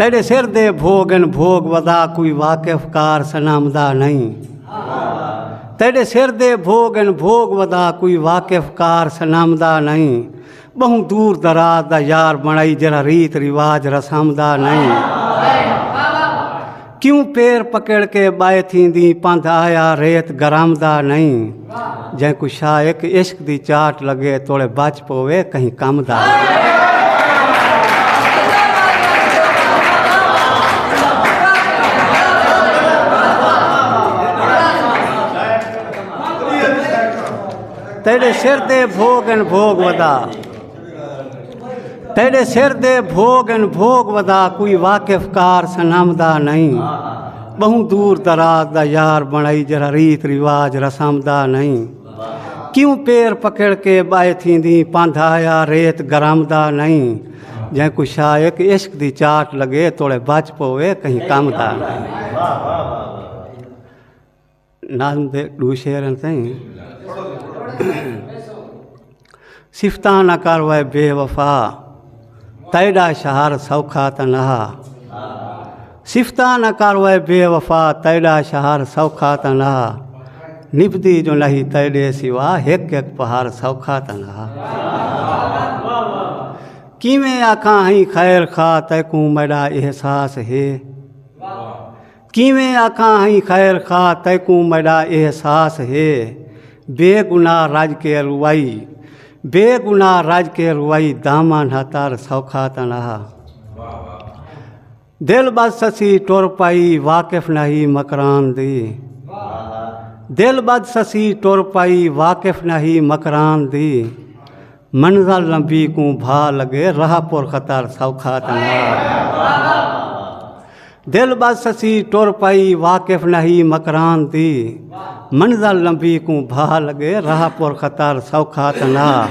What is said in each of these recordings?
तेरे सिर दे भोगन भोग वदा कोई वाकिफकार सनामदा नहीं। तेरे सिर दे भोगन भोग वदा कोई वाकिफकार सनामदा नहीं। बहु दूर दराज दा यार बनाई जरा रीत रिवाज रसामदा नहीं। क्यों पैर पकड़ के बाए थींदी पंध आया रेत गरामदा नहीं। जै को शायक इश्क दी चाट लगे तोड़े बच पवे कहीं कम दा। तेरे सिर दे भोगन भोग वदा, तेरे सिर दे भोगन भोग वदा कोई वाकिफकार सनामदा नहीं। बहु दूर दराज दा यार बनाई जरा रीत रिवाज रसामदा नहीं। क्यों पैर पकड़ के बाए थींदी पंध आया रेत गरामदा नहीं। जै को शायक इश्क दी चाट लगे तोड़े बच पवे कहीं कम दा नहीं। नाज़म दे दू शेरन ताईं। सिफता न कर वै बेवफा तैडा शहर सौखा तनहा। सिफता न कर वै बेवफा तैडा शहर सौखा तनहा। निभदी जो नहीं तैडे सिवा एक एक पहाड़ सौखा तनहा। किवें आखां ही खैर खा तैकू मेरा एहसास है। किवें आखां ही खैर खा तैकू मेरा एहसास है। बेगुनाह राज के रुआई, बेगुनाह राज के रुआई दामन हतार सौखा तनहा। दिल बद ससी टोर पाई वाकिफ नहीं मकरान दी। दिल बद ससी टोर पाई वाकिफ नहीं मकरान दी। मंज़िल लंबी को भा लगे राह पुर खतर सौखा तनहा। दिल बद ससी टोर पाई वाकिफ नहीं मकरान दी। मंज़िल लंबी को भा लगे राह पुर खतर सौखा तनहा।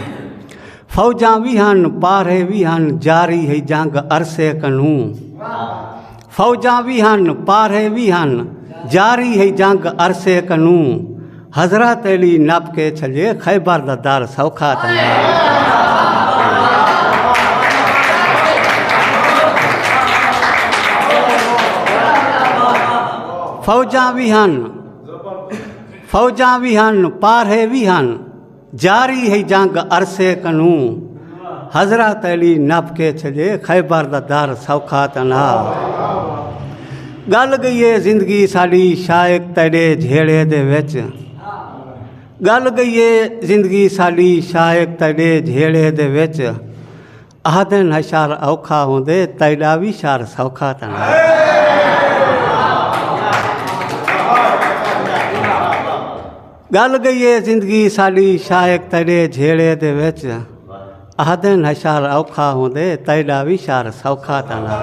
फौजा भी हन पारे भी हन जारी है जंग अरसे कनू। फौजा भी हन पारे भी हन जारी है जंग अरसे कनू। हजरत अली नप के छजे खैबर दा दर सौखा तनहा। फौजा भी हन, फौजा भी हन पारे भी हन जारी है जंग अरसे कनू। हजरत अली नप के छजे खैबर दा दर सौखा तनहा। गल गई है जिंदगी साड़ी शायक तेरे झेड़े दे विच। गल गई है जिंदगी साड़ी शायक तेरे झेड़े दे विच। आदन हशार औखा होंदे तैडा भी शार सौखा तनहा। गल गई है जिंदगी साड़ी शायक तेरे झेड़े दे विच। आदन हशार औखा होंदे तैडा भी शार सौखा तनहा।